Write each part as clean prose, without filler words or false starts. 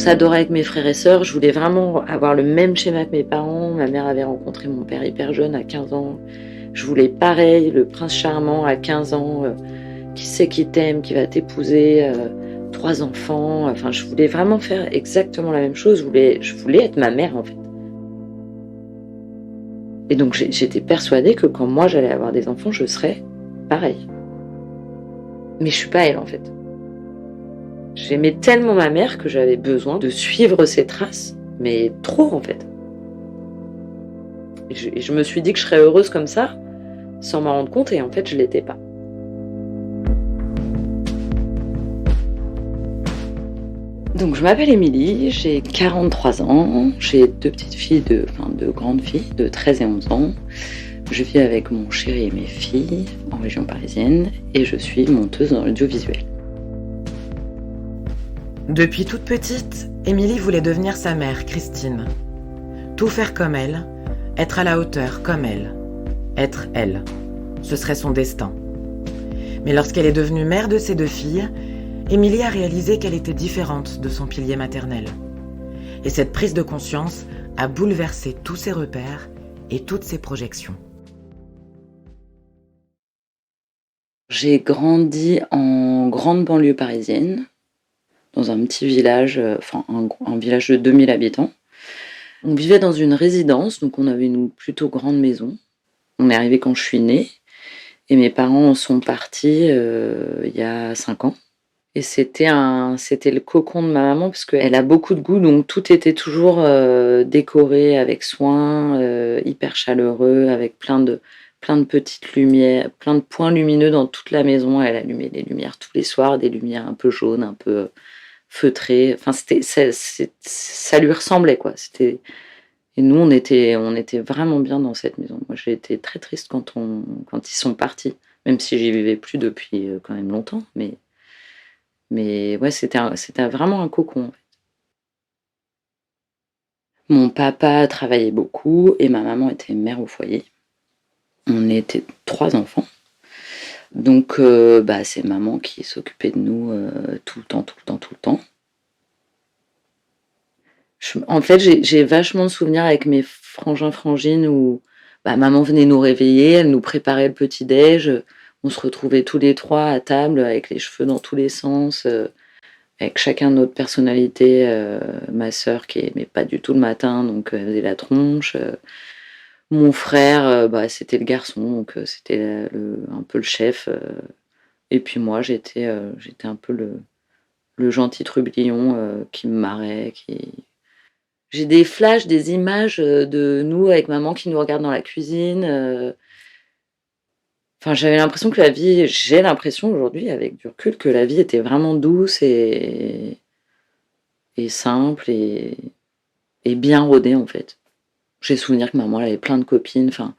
s'adorait avec mes frères et sœurs. Je voulais vraiment avoir le même schéma que mes parents. Ma mère avait rencontré mon père hyper jeune, à 15 ans. Je voulais pareil, le prince charmant à 15 ans, qui sait qui t'aime, qui va t'épouser, 3 enfants. Enfin, je voulais vraiment faire exactement la même chose. Je voulais être ma mère, en fait. Et donc, j'étais persuadée que quand moi, j'allais avoir des enfants, je serais pareil. Mais je suis pas elle, en fait. J'aimais tellement ma mère que j'avais besoin de suivre ses traces, mais trop, en fait. Et je me suis dit que je serais heureuse comme ça, sans m'en rendre compte, et en fait, je l'étais pas. Donc, je m'appelle Émilie, j'ai 43 ans, j'ai 2 petites filles, de grandes filles, de 13 et 11 ans. Je vis avec mon chéri et mes filles en région parisienne, et je suis monteuse dans l'audiovisuel. Depuis toute petite, Émilie voulait devenir sa mère, Christine. Tout faire comme elle, être à la hauteur comme elle, être elle. Ce serait son destin. Mais lorsqu'elle est devenue mère de ses 2 filles, Émilie a réalisé qu'elle était différente de son pilier maternel. Et cette prise de conscience a bouleversé tous ses repères et toutes ses projections. J'ai grandi en grande banlieue parisienne, dans un petit village, un village de 2000 habitants. On vivait dans une résidence, donc on avait une plutôt grande maison. On est arrivé quand je suis née, et mes parents sont partis il y a 5 ans. Et c'était le cocon de ma maman, parce qu'elle a beaucoup de goût, donc tout était toujours décoré avec soin, hyper chaleureux, avec plein de petites lumières, plein de points lumineux dans toute la maison. Elle allumait des lumières tous les soirs, des lumières un peu jaunes, un peu feutrées. Enfin, ça lui ressemblait, quoi. Et nous, on était vraiment bien dans cette maison. Moi, j'ai été très triste quand ils sont partis, même si j'y vivais plus depuis quand même longtemps, mais ouais, c'était vraiment un cocon, en fait. Mon papa travaillait beaucoup et ma maman était mère au foyer. On était 3 enfants. Donc, c'est maman qui s'occupait de nous tout le temps, tout le temps, tout le temps. En fait, j'ai vachement de souvenirs avec mes frangins, frangines où maman venait nous réveiller, elle nous préparait le petit-déj. On se retrouvait tous les 3 à table avec les cheveux dans tous les sens. Avec chacun notre personnalité, ma sœur qui aimait pas du tout le matin, donc elle faisait la tronche. Mon frère, c'était le garçon, donc c'était un peu le chef. Et puis moi, j'étais un peu le gentil trublion qui me marrait. J'ai des flashs, des images de nous avec maman qui nous regarde dans la cuisine. Enfin, j'ai l'impression aujourd'hui, avec du recul, que la vie était vraiment douce et simple et bien rodée, en fait. J'ai souvenir que maman, elle avait plein de copines. Enfin,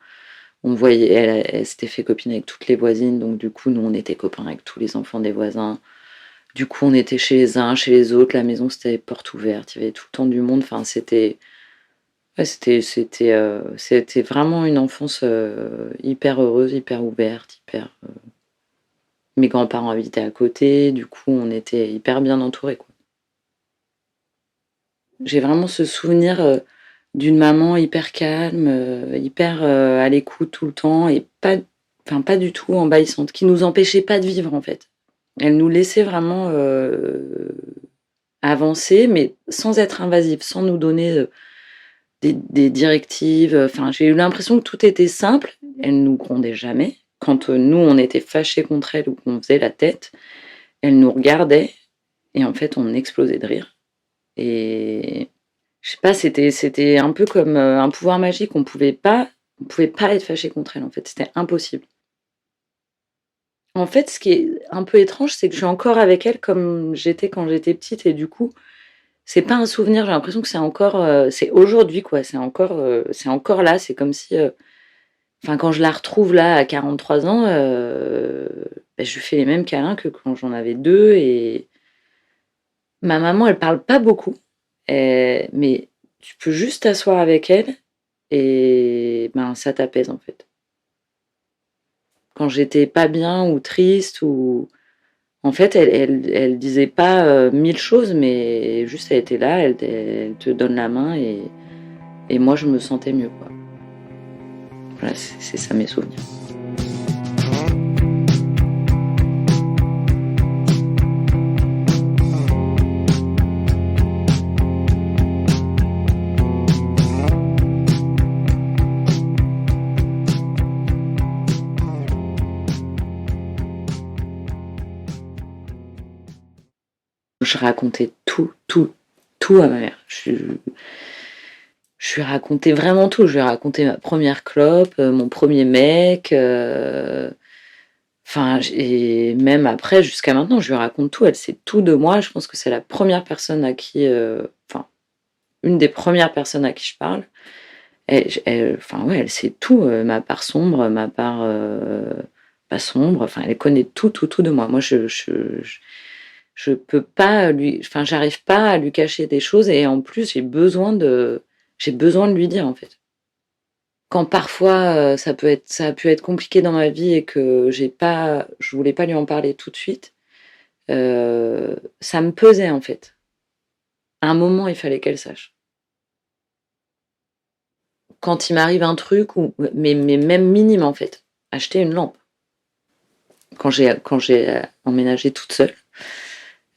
on voyait, elle s'était fait copine avec toutes les voisines. Donc, du coup, nous, on était copains avec tous les enfants des voisins. Du coup, on était chez les uns, chez les autres. La maison, c'était porte ouverte. Il y avait tout le temps du monde. Enfin, c'était vraiment une enfance hyper heureuse, hyper ouverte, mes grands-parents habitaient à côté. Du coup, on était hyper bien entourés, quoi. J'ai vraiment ce souvenir d'une maman hyper calme, hyper à l'écoute tout le temps et pas du tout envahissante, qui nous empêchait pas de vivre, en fait. Elle nous laissait vraiment avancer, mais sans être invasive, sans nous donner des directives. Enfin, j'ai eu l'impression que tout était simple. Elle nous grondait jamais. Quand nous, on était fâchés contre elle ou qu'on faisait la tête, elle nous regardait et en fait, on explosait de rire. Et je sais pas, c'était un peu comme un pouvoir magique. On pouvait pas être fâché contre elle, en fait. C'était impossible. En fait, ce qui est un peu étrange, c'est que je suis encore avec elle comme j'étais quand j'étais petite, et du coup, c'est pas un souvenir. J'ai l'impression que c'est encore, c'est aujourd'hui, quoi. C'est encore là. C'est comme si, enfin, quand je la retrouve là à 43 ans, je lui fais les mêmes câlins que quand j'en avais 2. Et ma maman, elle parle pas beaucoup, mais tu peux juste t'asseoir avec elle et ça t'apaise, en fait. Quand j'étais pas bien ou triste ou En fait, elle disait pas 1000 choses, mais juste elle était là, elle te donne la main et moi je me sentais mieux, quoi. Voilà, c'est ça mes souvenirs. Je racontais tout à ma mère. Je lui ai raconté vraiment tout. Je lui ai raconté ma première clope, mon premier mec. Enfin, et même après, jusqu'à maintenant, je lui raconte tout. Elle sait tout de moi. Je pense que c'est la première personne à qui, enfin, une des premières personnes à qui je parle. Enfin, ouais, elle sait tout. Ma part sombre, ma part pas sombre. Enfin, elle connaît tout de moi. Moi, je peux pas lui, enfin, j'arrive pas à lui cacher des choses et en plus, j'ai besoin de lui dire, en fait. Quand parfois, ça a pu être compliqué dans ma vie et que je voulais pas lui en parler tout de suite, ça me pesait, en fait. À un moment, il fallait qu'elle sache. Quand il m'arrive un truc mais même minime, en fait, acheter une lampe. Quand j'ai emménagé toute seule,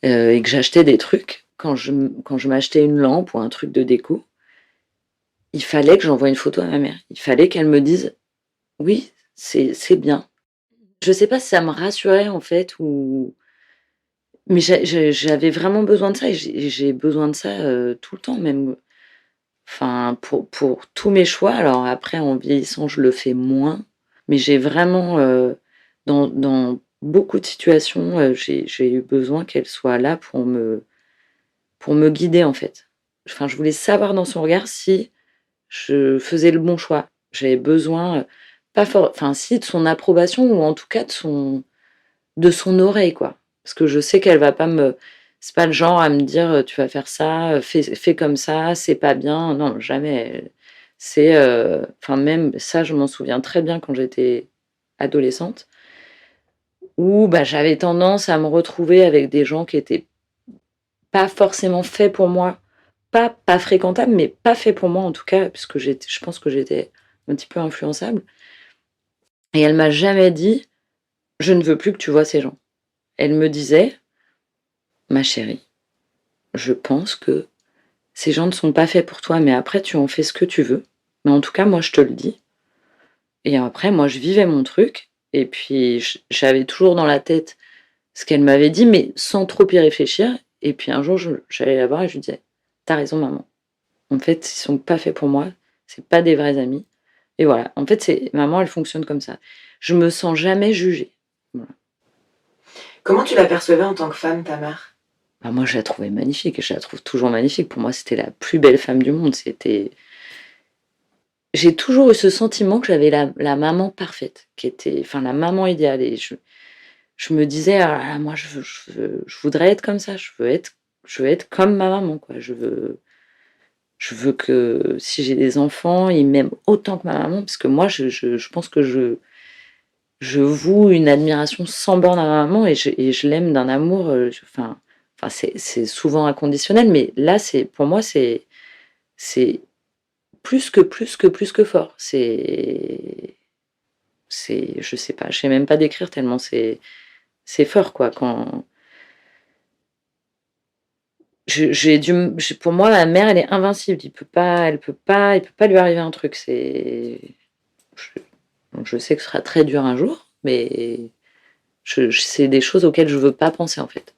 et que j'achetais des trucs, quand je m'achetais une lampe ou un truc de déco, il fallait que j'envoie une photo à ma mère. Il fallait qu'elle me dise: «Oui, c'est bien». Je sais pas si ça me rassurait, en fait, ou mais j'avais vraiment besoin de ça et j'ai besoin de ça, tout le temps même, enfin pour tous mes choix. Alors après en vieillissant, je le fais moins, mais j'ai vraiment, dans beaucoup de situations, j'ai eu besoin qu'elle soit là pour me guider, en fait. Enfin, je voulais savoir dans son regard si je faisais le bon choix. J'avais besoin, pas for enfin si, de son approbation ou en tout cas de son oreille, quoi. Parce que je sais qu'elle va pas me c'est pas le genre à me dire, «Tu vas faire ça, fais comme ça, c'est pas bien». Non, jamais. C'est, enfin même ça, je m'en souviens très bien quand j'étais adolescente où, bah, j'avais tendance à me retrouver avec des gens qui étaient pas forcément faits pour moi. Pas fréquentables, mais pas faits pour moi en tout cas, puisque je pense que j'étais un petit peu influençable et elle m'a jamais dit: «Je ne veux plus que tu vois ces gens». Elle me disait: «Ma chérie, je pense que ces gens ne sont pas faits pour toi, mais après tu en fais ce que tu veux. Mais en tout cas, moi je te le dis». Et après, moi je vivais mon truc et puis j'avais toujours dans la tête ce qu'elle m'avait dit, mais sans trop y réfléchir. Et puis un jour, j'allais la voir et je lui disais: «Tu as raison maman. En fait, ils sont pas faits pour moi, c'est pas des vrais amis». Et voilà, en fait, c'est maman, elle fonctionne comme ça. Je me sens jamais jugée. Voilà. Comment tu l'apercevais en tant que femme, ta mère? Bah, moi, je la trouvais magnifique et je la trouve toujours magnifique. Pour moi, c'était la plus belle femme du monde. J'ai toujours eu ce sentiment que j'avais la maman parfaite, qui était enfin la maman idéale et je me disais: «Ah là là, moi je voudrais être comme ça, je veux être comme ma maman, quoi. Je veux que si j'ai des enfants, ils m'aiment autant que ma maman», parce que moi je pense que je voue une admiration sans borne à ma maman et je l'aime d'un amour, enfin c'est souvent inconditionnel, mais là c'est pour moi c'est plus que fort. Je sais pas, je sais même pas décrire tellement c'est fort, quoi, quand j'ai dû m j'ai pour moi, la mère, elle est invincible. Il peut pas lui arriver un truc. Je donc je sais que ce sera très dur un jour, mais c'est des choses auxquelles je veux pas penser, en fait.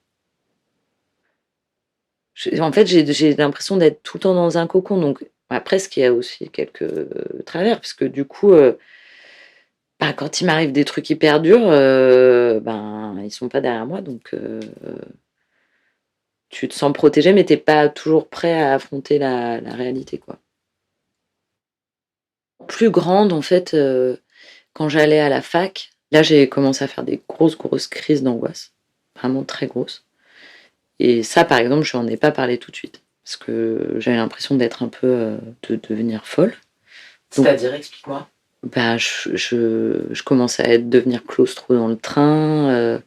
En fait, j'ai l'impression d'être tout le temps dans un cocon, donc après ce qui a aussi quelques travers, parce que du coup, bah, quand il m'arrive des trucs hyper durs, ben, ils sont pas derrière moi, donc tu te sens protégé, mais tu es pas toujours prêt à affronter la réalité, quoi. Plus grande, en fait, quand j'allais à la fac, là, j'ai commencé à faire des grosses crises d'angoisse, vraiment très grosses. Et ça, par exemple, je n'en ai pas parlé tout de suite, parce que j'avais l'impression d'être un peu, de devenir folle. Donc C'est-à-dire, explique-moi. bah, je commençais à devenir claustro dans le train,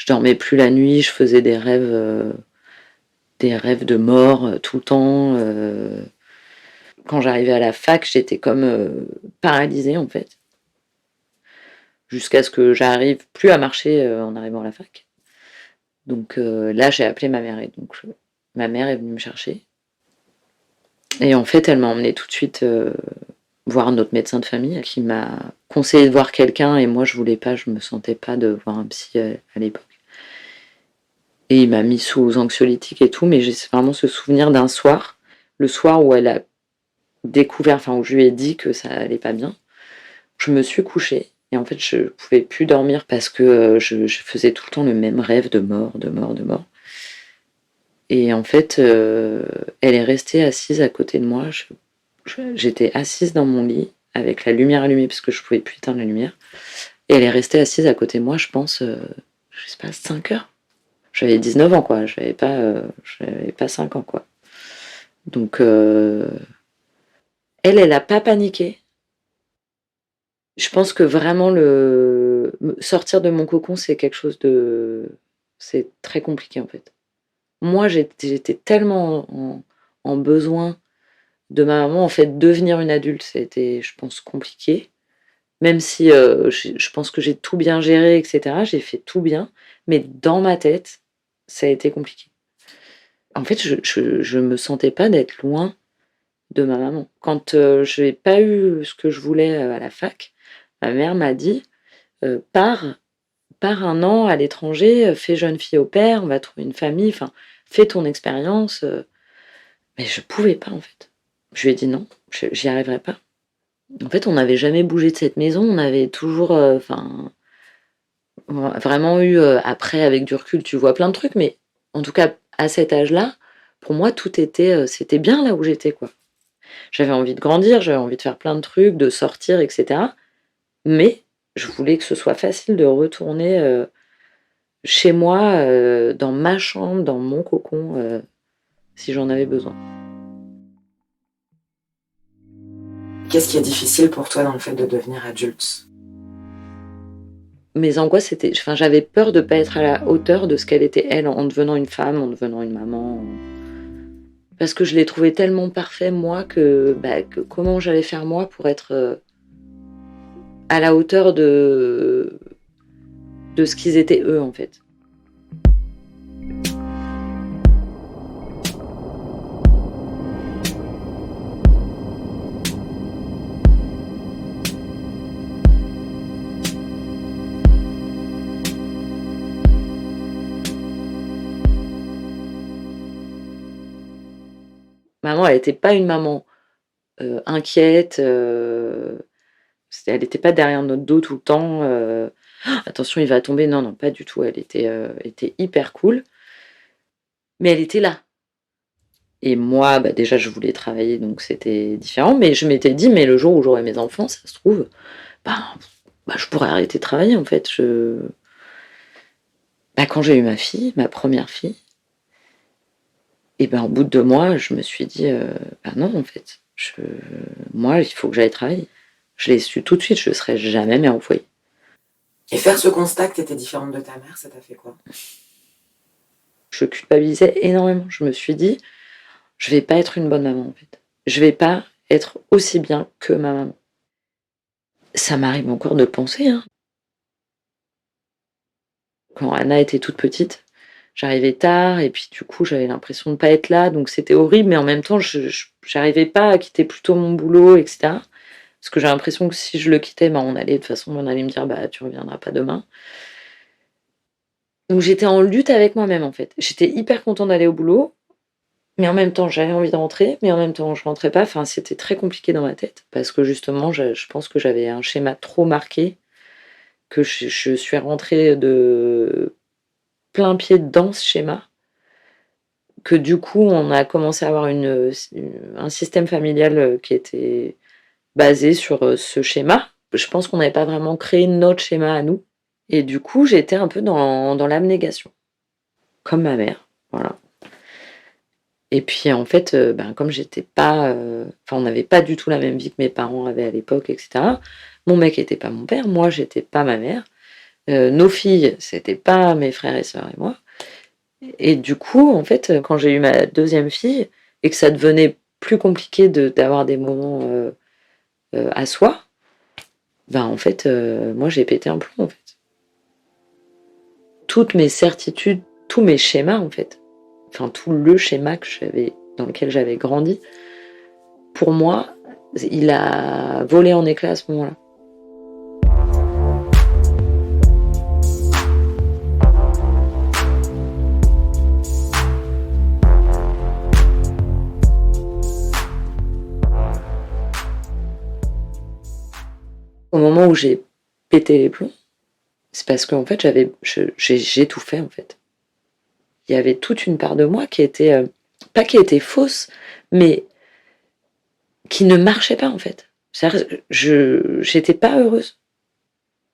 Je dormais plus la nuit, je faisais des rêves de mort tout le temps. Quand j'arrivais à la fac, j'étais comme paralysée en fait. Jusqu'à ce que j'arrive plus à marcher en arrivant à la fac. Donc là, j'ai appelé ma mère et donc ma mère est venue me chercher. Et en fait, elle m'a emmenée tout de suite voir notre médecin de famille qui m'a conseillé de voir quelqu'un et moi je voulais pas, je me sentais pas de voir un psy à l'époque. Et il m'a mis sous anxiolytique et tout, mais j'ai vraiment ce souvenir d'un soir, le soir où elle a découvert, enfin où je lui ai dit que ça allait pas bien. Je me suis couchée et en fait je pouvais plus dormir parce que je faisais tout le temps le même rêve de mort, de mort, de mort. Et en fait, elle est restée assise à côté de moi. J'étais assise dans mon lit avec la lumière allumée parce que je pouvais plus éteindre la lumière. Et elle est restée assise à côté de moi, je pense, je sais pas, 5 heures. J'avais 19 ans, quoi. J'avais pas 5 ans, quoi. Donc, elle a pas paniqué. Je pense que vraiment sortir de mon cocon, c'est quelque chose de... C'est très compliqué, en fait. Moi, j'étais tellement en besoin de ma maman. En fait, devenir une adulte, c'était, je pense, compliqué. Même si je pense que j'ai tout bien géré, etc. J'ai fait tout bien. Mais dans ma tête, ça a été compliqué. En fait, je me sentais pas d'être loin de ma maman. Quand je n'ai pas eu ce que je voulais à la fac, ma mère m'a dit pars 1 an à l'étranger, fais jeune fille au père, on va trouver une famille, enfin, fais ton expérience. Mais je pouvais pas, en fait. Je lui ai dit non, j'y arriverai pas. En fait, on n'avait jamais bougé de cette maison, on avait toujours, vraiment eu, après, avec du recul, tu vois plein de trucs, mais en tout cas, à cet âge-là, pour moi, tout était, c'était bien là où j'étais, quoi. J'avais envie de grandir, j'avais envie de faire plein de trucs, de sortir, etc. Mais je voulais que ce soit facile de retourner chez moi, dans ma chambre, dans mon cocon, si j'en avais besoin. Qu'est-ce qui est difficile pour toi dans le fait de devenir adulte? Mes angoisses, c'était, enfin, j'avais peur de ne pas être à la hauteur de ce qu'elle était elle, en devenant une femme, en devenant une maman. Parce que je l'ai trouvé tellement parfait, moi, que comment j'allais faire moi pour être à la hauteur de ce qu'ils étaient eux, en fait. Maman, elle n'était pas une maman inquiète, elle n'était pas derrière notre dos tout le temps. Attention, il va tomber. Non, non, pas du tout. Elle était hyper cool, mais elle était là. Et moi, déjà, je voulais travailler, donc c'était différent. Mais je m'étais dit, mais le jour où j'aurai mes enfants, ça se trouve, je pourrais arrêter de travailler, en fait. Quand j'ai eu ma première fille, et au bout de 2 mois, je me suis dit, non, en fait, moi, il faut que j'aille travailler. Je l'ai su tout de suite, je ne serai jamais mère au foyer. Et faire ce constat que tu étais différente de ta mère, ça t'a fait quoi? Je culpabilisais énormément. Je me suis dit, je vais pas être une bonne maman, en fait. Je vais pas être aussi bien que ma maman. Ça m'arrive encore de le penser, hein. Quand Anna était toute petite, j'arrivais tard et puis du coup, j'avais l'impression de pas être là, donc c'était horrible, mais en même temps, j'arrivais pas à quitter plutôt mon boulot, etc. Parce que j'ai l'impression que si je le quittais, on allait, de toute façon, on allait me dire, tu reviendras pas demain. Donc j'étais en lutte avec moi-même, en fait. J'étais hyper contente d'aller au boulot, mais en même temps, j'avais envie de rentrer, mais en même temps, je rentrais pas. Enfin, c'était très compliqué dans ma tête parce que justement, je pense que j'avais un schéma trop marqué, que je suis rentrée de plein pied dans ce schéma, que du coup, on a commencé à avoir un système familial qui était basé sur ce schéma. Je pense qu'on n'avait pas vraiment créé notre schéma à nous. Et du coup, j'étais un peu dans l'abnégation, comme ma mère, voilà. Et puis en fait, comme j'étais pas, on n'avait pas du tout la même vie que mes parents avaient à l'époque, etc. Mon mec était pas mon père, moi j'étais pas ma mère. Nos filles, c'était pas mes frères et sœurs et moi. Et du coup, en fait, quand j'ai eu ma deuxième fille et que ça devenait plus compliqué d'avoir des moments à soi, ben en fait, moi j'ai pété un plomb en fait. Toutes mes certitudes, tous mes schémas en fait, enfin tout le schéma dans lequel j'avais grandi, pour moi, il a volé en éclats à ce moment-là. Au moment où j'ai pété les plombs, c'est parce qu'en fait j'ai tout fait en fait. Il y avait toute une part de moi qui était, pas qui était fausse, mais qui ne marchait pas en fait. C'est-à-dire, j'étais pas heureuse.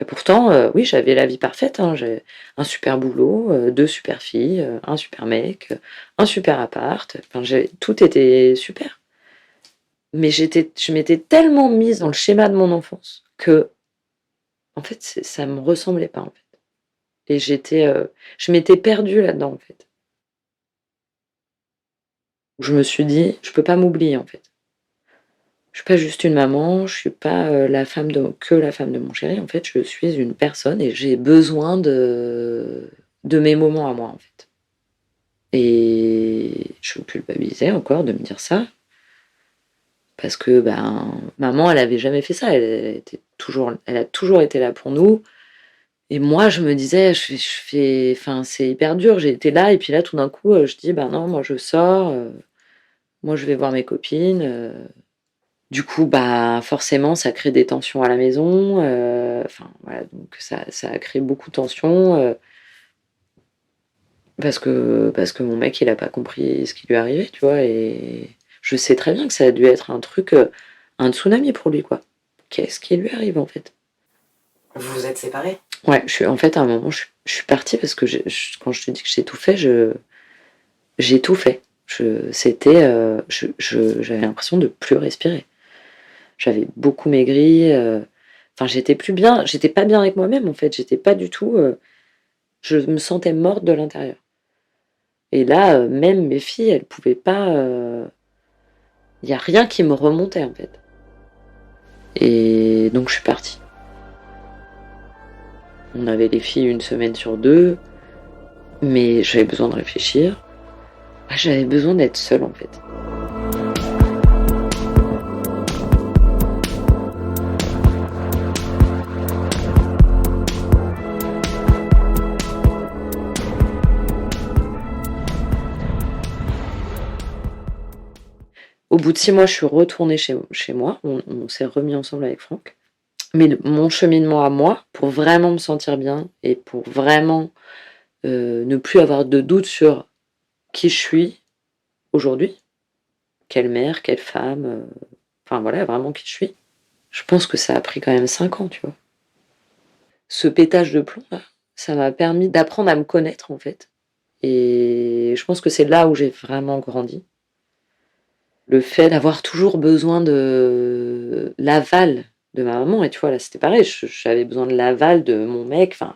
Et pourtant, oui, j'avais la vie parfaite, hein. J'avais un super boulot, 2 super filles, un super mec, un super appart. Enfin, tout était super. Mais je m'étais tellement mise dans le schéma de mon enfance que, en fait, ça me ressemblait pas en fait. Et je m'étais perdue là-dedans en fait. Je me suis dit, je peux pas m'oublier en fait. Je suis pas juste une maman, je suis pas que la femme de mon chéri. En fait, je suis une personne et j'ai besoin de mes moments à moi, en fait. Et je culpabilisais encore de me dire ça parce que ben maman, elle avait jamais fait ça. Elle a toujours été là pour nous. Et moi, je me disais, enfin, c'est hyper dur. J'ai été là et puis là, tout d'un coup, je dis, ben non, moi je sors, moi je vais voir mes copines. Du coup, bah, forcément, ça crée des tensions à la maison. Enfin, voilà, donc ça a créé beaucoup de tensions parce que mon mec, il a pas compris ce qui lui arrivait, tu vois. Et je sais très bien que ça a dû être un truc, un tsunami pour lui, quoi. Qu'est-ce qui lui arrive, en fait? Vous vous êtes séparés? Ouais, en fait, à un moment, je suis partie parce que quand je te dis que j'ai tout fait, j'ai tout fait. J'avais l'impression de plus respirer. J'avais beaucoup maigri. Enfin, j'étais pas bien avec moi-même en fait. J'étais pas du tout. Je me sentais morte de l'intérieur. Et là, même mes filles, elles pouvaient pas. Il y a rien qui me remontait en fait. Et donc je suis partie. On avait les filles une semaine sur deux, mais j'avais besoin de réfléchir. J'avais besoin d'être seule en fait. Au bout de 6 mois, je suis retournée chez moi. On s'est remis ensemble avec Franck. Mais mon cheminement à moi, pour vraiment me sentir bien et pour vraiment ne plus avoir de doute sur qui je suis aujourd'hui, quelle mère, quelle femme, enfin voilà, vraiment qui je suis. Je pense que ça a pris quand même 5 ans, tu vois. Ce pétage de plomb, là, ça m'a permis d'apprendre à me connaître, en fait. Et je pense que c'est là où j'ai vraiment grandi. Le fait d'avoir toujours besoin de l'aval de ma maman. Et tu vois, là, c'était pareil. J'avais besoin de l'aval de mon mec. Enfin,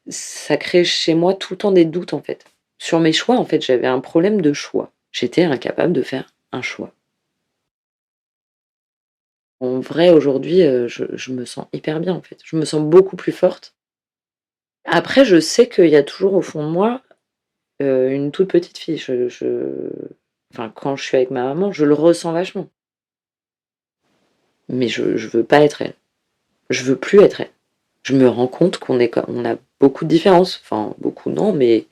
ça crée chez moi tout le temps des doutes, en fait. Sur mes choix, en fait, j'avais un problème de choix. J'étais incapable de faire un choix. En vrai, aujourd'hui, je me sens hyper bien, en fait. Je me sens beaucoup plus forte. Après, je sais qu'il y a toujours au fond de moi, une toute petite fille. Enfin, quand je suis avec ma maman, je le ressens vachement. Mais je veux pas être elle. Je veux plus être elle. Je me rends compte on a beaucoup de différences. Enfin, beaucoup non, mais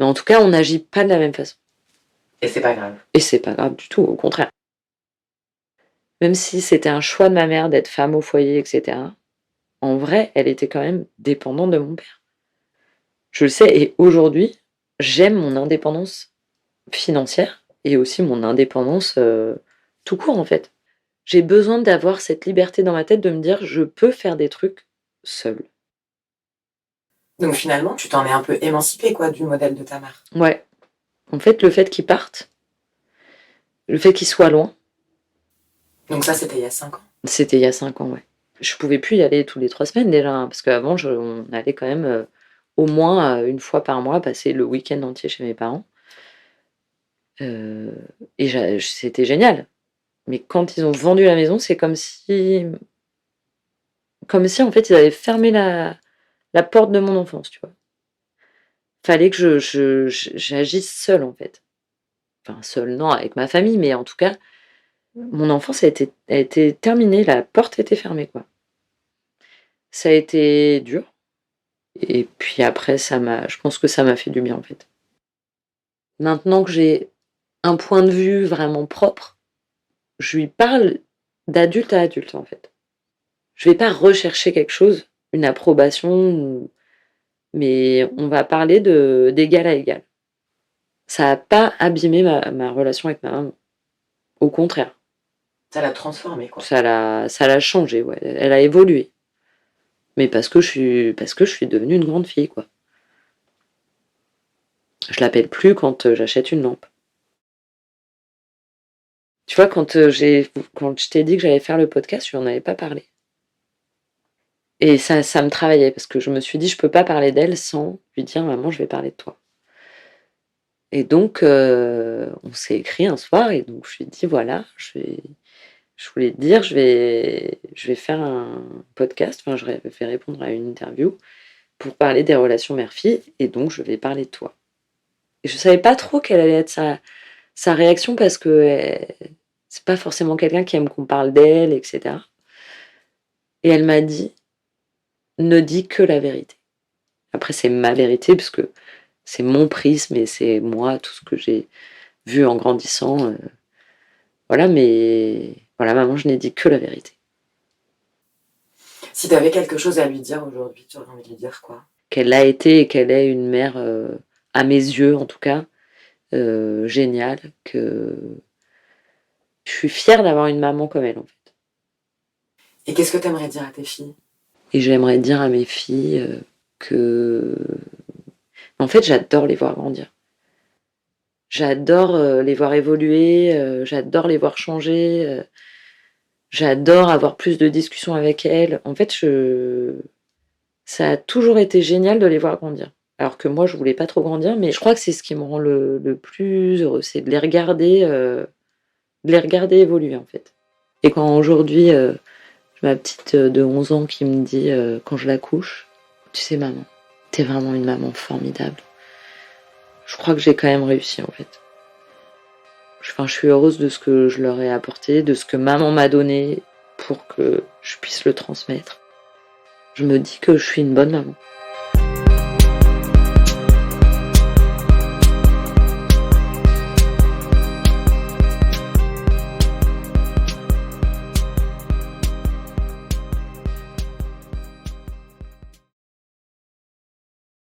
en tout cas, on n'agit pas de la même façon. Et c'est pas grave. Et c'est pas grave du tout, au contraire. Même si c'était un choix de ma mère d'être femme au foyer, etc., en vrai, elle était quand même dépendante de mon père. Je le sais, et aujourd'hui, j'aime mon indépendance financière et aussi mon indépendance tout court, en fait. J'ai besoin d'avoir cette liberté dans ma tête de me dire je peux faire des trucs seule. Donc finalement, tu t'en es un peu émancipée, quoi, du modèle de ta mère. Ouais. En fait, le fait qu'il parte, le fait qu'il soit loin, Donc ça, c'était il y a 5 ans. c'était il y a 5 ans, ouais. Je pouvais plus y aller tous les 3 semaines déjà, hein, parce qu'avant on allait quand même, au moins, 1 fois par mois passer le week-end entier chez mes parents. Heu et c'était génial. Mais quand ils ont vendu la maison, c'est comme si en fait ils avaient fermé la porte de mon enfance, tu vois? Fallait que j'agisse seule en fait. Enfin seule non, avec ma famille, mais en tout cas, mon enfance a été terminée, la porte était fermée, quoi. Ça a été dur et puis après je pense que ça m'a fait du bien, en fait. Maintenant que j'ai un point de vue vraiment propre, je lui parle d'adulte à adulte, en fait. Je vais pas rechercher quelque chose, une approbation mais on va parler d'égal à égal. Ça a pas abîmé ma relation avec ma maman. Au contraire, Ça l'a transformé, quoi. ça l'a changée, ouais. Elle a évolué. Mais parce que je suis devenue une grande fille, quoi. Je l'appelle plus quand, j'achète une lampe. Tu vois, quand je t'ai dit que j'allais faire le podcast, je lui en avais pas parlé. Et ça me travaillait parce que je me suis dit: «Je peux pas parler d'elle sans lui dire: "Maman, je vais parler de toi"». Et donc, on s'est écrit un soir et donc je lui ai dit: «Voilà, je voulais te dire, je vais faire un podcast, enfin, je vais répondre à une interview pour parler des relations mère-fille et donc je vais parler de toi». Et je savais pas trop quelle allait être sa réaction parce que, c'est pas forcément quelqu'un qui aime qu'on parle d'elle et cetera. Et elle m'a dit: «Ne dis que la vérité». Après c'est ma vérité parce que c'est mon prisme et c'est moi, tout ce que j'ai vu en grandissant, voilà, mais voilà, maman, je n'ai dit que la vérité. Si t'avais quelque chose à lui dire aujourd'hui, tu aurais envie de lui dire quoi? Qu'elle a été et qu'elle est une mère, à mes yeux en tout cas, géniale, que je suis fière d'avoir une maman comme elle, en fait. Et qu'est-ce que t'aimerais dire à tes filles? Et j'aimerais dire à mes filles, que en fait, j'adore les voir grandir. J'adore, les voir évoluer, j'adore les voir changer, j'adore avoir plus de discussions avec elles. En fait, ça a toujours été génial de les voir grandir. Alors que moi, je voulais pas trop grandir, mais je crois que c'est ce qui me rend le plus heureux, c'est de les regarder évoluer, en fait. Et quand aujourd'hui, j'ai ma petite, de 11 ans qui me dit, quand je la couche: «Tu sais maman, tu es vraiment une maman formidable». Je crois que j'ai quand même réussi, en fait. Enfin, je suis heureuse de ce que je leur ai apporté, de ce que maman m'a donné pour que je puisse le transmettre. Je me dis que je suis une bonne maman.